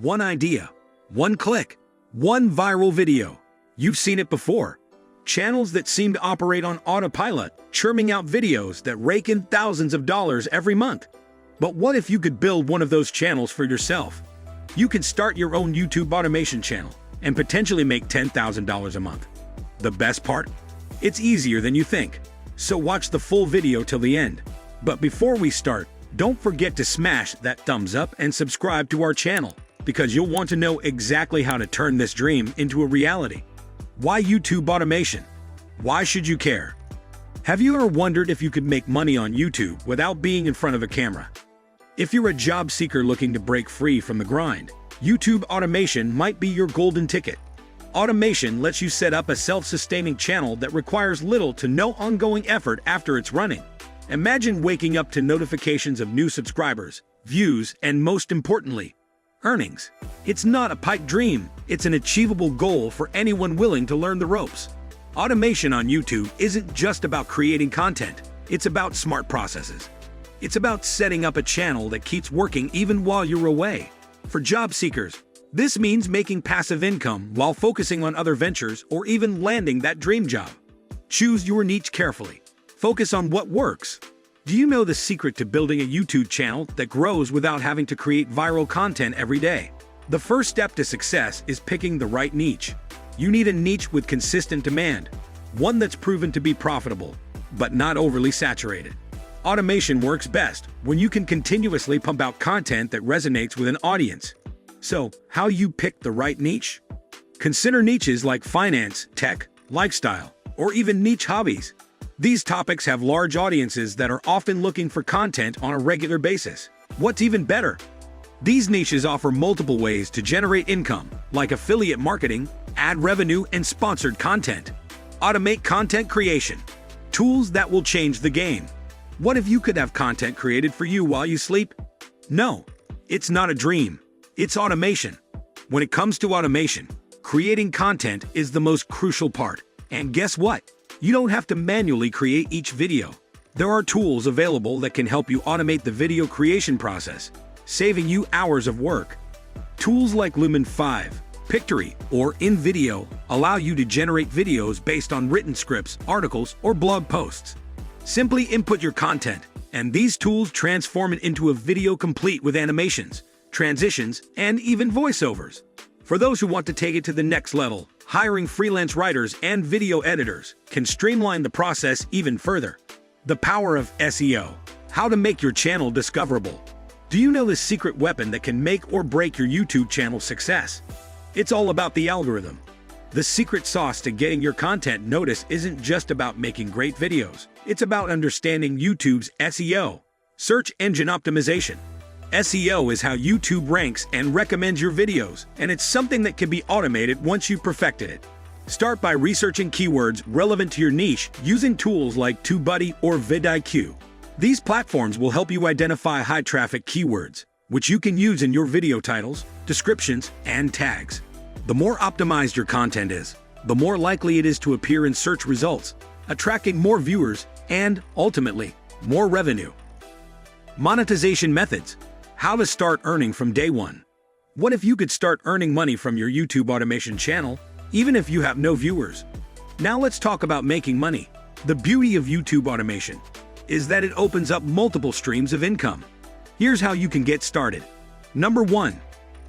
One idea, one click, one viral video. You've seen it before. Channels that seem to operate on autopilot, churning out videos that rake in thousands of dollars every month. But what if you could build one of those channels for yourself? You could start your own YouTube automation channel and potentially make $10,000 a month. The best part? It's easier than you think. So watch the full video till the end. But before we start, don't forget to smash that thumbs up and subscribe to our channel, because you'll want to know exactly how to turn this dream into a reality. Why YouTube automation? Why should you care? Have you ever wondered if you could make money on YouTube without being in front of a camera? If you're a job seeker looking to break free from the grind, YouTube automation might be your golden ticket. Automation lets you set up a self-sustaining channel that requires little to no ongoing effort after it's running. Imagine waking up to notifications of new subscribers, views, and most importantly, earnings. It's not a pipe dream, it's an achievable goal for anyone willing to learn the ropes. Automation on YouTube isn't just about creating content, it's about smart processes. It's about setting up a channel that keeps working even while you're away. For job seekers, this means making passive income while focusing on other ventures or even landing that dream job. Choose your niche carefully. Focus on what works. Do you know the secret to building a YouTube channel that grows without having to create viral content every day? The first step to success is picking the right niche. You need a niche with consistent demand, one that's proven to be profitable, but not overly saturated. Automation works best when you can continuously pump out content that resonates with an audience. So, how you pick the right niche? Consider niches like finance, tech, lifestyle, or even niche hobbies. These topics have large audiences that are often looking for content on a regular basis. What's even better? These niches offer multiple ways to generate income, like affiliate marketing, ad revenue, and sponsored content. Automate content creation. Tools that will change the game. What if you could have content created for you while you sleep? No, it's not a dream. It's automation. When it comes to automation, creating content is the most crucial part. And guess what? You don't have to manually create each video. There are tools available that can help you automate the video creation process, saving you hours of work. Tools like Lumen 5, Pictory, or InVideo allow you to generate videos based on written scripts, articles, or blog posts. Simply input your content, and these tools transform it into a video complete with animations, transitions, and even voiceovers. For those who want to take it to the next level, hiring freelance writers and video editors can streamline the process even further. The power of SEO. How to make your channel discoverable. Do you know the secret weapon that can make or break your YouTube channel's success? It's all about the algorithm. The secret sauce to getting your content noticed isn't just about making great videos. It's about understanding YouTube's SEO, search engine optimization. SEO is how YouTube ranks and recommends your videos, and it's something that can be automated once you've perfected it. Start by researching keywords relevant to your niche using tools like TubeBuddy or vidIQ. These platforms will help you identify high-traffic keywords, which you can use in your video titles, descriptions, and tags. The more optimized your content is, the more likely it is to appear in search results, attracting more viewers and, ultimately, more revenue. Monetization methods. How to start earning from day one. What if you could start earning money from your YouTube automation channel, even if you have no viewers? Now let's talk about making money. The beauty of YouTube automation is that it opens up multiple streams of income. Here's how you can get started. Number 1.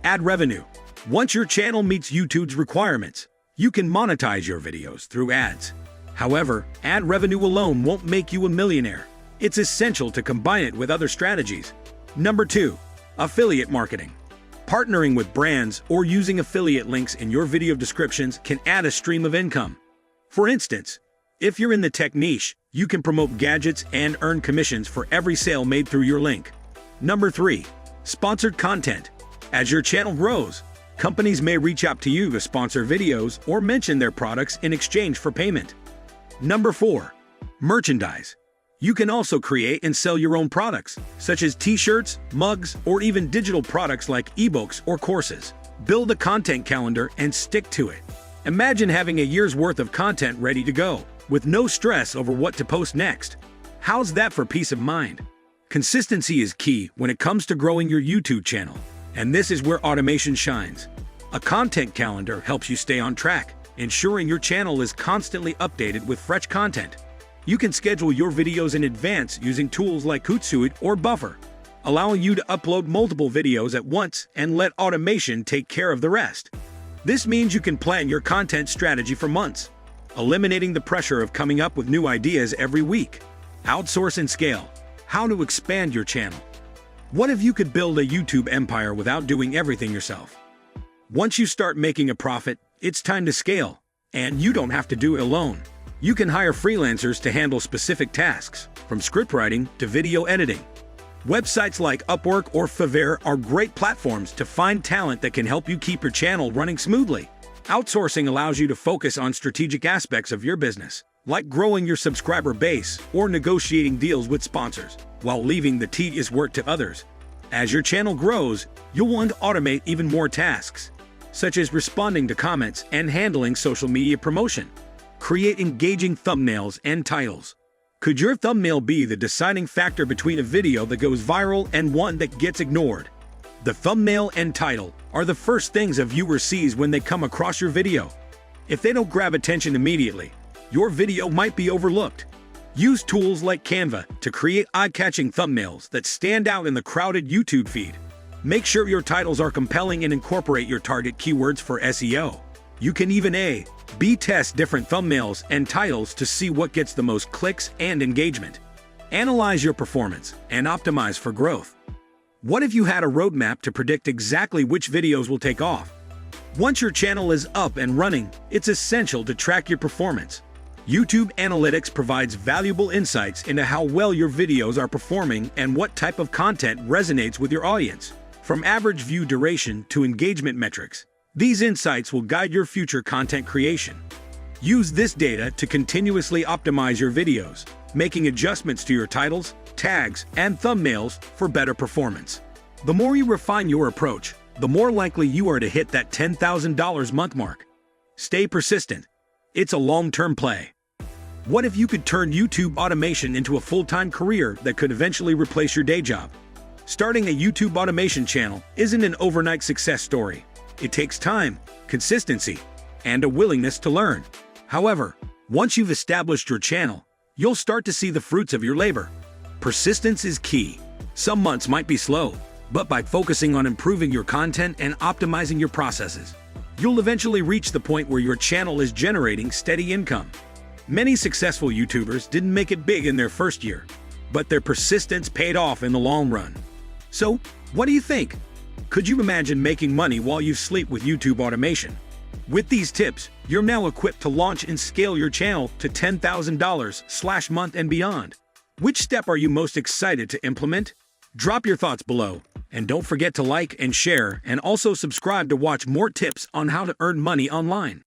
Ad revenue. Once your channel meets YouTube's requirements, you can monetize your videos through ads. However, ad revenue alone won't make you a millionaire. It's essential to combine it with other strategies. Number 2. Affiliate marketing. Partnering with brands or using affiliate links in your video descriptions can add a stream of income. For instance, if you're in the tech niche, you can promote gadgets and earn commissions for every sale made through your link. Number 3. Sponsored content. As your channel grows, companies may reach out to you to sponsor videos or mention their products in exchange for payment. Number 4. Merchandise. You can also create and sell your own products, such as t-shirts, mugs, or even digital products like ebooks or courses. Build a content calendar and stick to it. Imagine having a year's worth of content ready to go, with no stress over what to post next. How's that for peace of mind? Consistency is key when it comes to growing your YouTube channel. And this is where automation shines. A content calendar helps you stay on track, ensuring your channel is constantly updated with fresh content. You can schedule your videos in advance using tools like Hootsuite or Buffer, allowing you to upload multiple videos at once and let automation take care of the rest. This means you can plan your content strategy for months, eliminating the pressure of coming up with new ideas every week. Outsource and scale. How to expand your channel. What if you could build a YouTube empire without doing everything yourself? Once you start making a profit, it's time to scale, and you don't have to do it alone. You can hire freelancers to handle specific tasks, from scriptwriting to video editing. Websites like Upwork or Fiverr are great platforms to find talent that can help you keep your channel running smoothly. Outsourcing allows you to focus on strategic aspects of your business, like growing your subscriber base or negotiating deals with sponsors, while leaving the tedious work to others. As your channel grows, you'll want to automate even more tasks, such as responding to comments and handling social media promotion. Create engaging thumbnails and titles. Could your thumbnail be the deciding factor between a video that goes viral and one that gets ignored? The thumbnail and title are the first things a viewer sees when they come across your video. If they don't grab attention immediately, your video might be overlooked. Use tools like Canva to create eye-catching thumbnails that stand out in the crowded YouTube feed. Make sure your titles are compelling and incorporate your target keywords for SEO. You can even A/B test different thumbnails and titles to see what gets the most clicks and engagement. Analyze your performance and optimize for growth. What if you had a roadmap to predict exactly which videos will take off? Once your channel is up and running, it's essential to track your performance. YouTube Analytics provides valuable insights into how well your videos are performing and what type of content resonates with your audience. From average view duration to engagement metrics, these insights will guide your future content creation. Use this data to continuously optimize your videos, making adjustments to your titles, tags, and thumbnails for better performance. The more you refine your approach, the more likely you are to hit that $10,000 month mark. Stay persistent. It's a long-term play. What if you could turn YouTube automation into a full-time career that could eventually replace your day job? Starting a YouTube automation channel isn't an overnight success story. It takes time, consistency, and a willingness to learn. However, once you've established your channel, you'll start to see the fruits of your labor. Persistence is key. Some months might be slow, but by focusing on improving your content and optimizing your processes, you'll eventually reach the point where your channel is generating steady income. Many successful YouTubers didn't make it big in their first year, but their persistence paid off in the long run. So, what do you think? Could you imagine making money while you sleep with YouTube automation? With these tips, you're now equipped to launch and scale your channel to $10,000/month and beyond. Which step are you most excited to implement? Drop your thoughts below, and don't forget to like and share, and also subscribe to watch more tips on how to earn money online.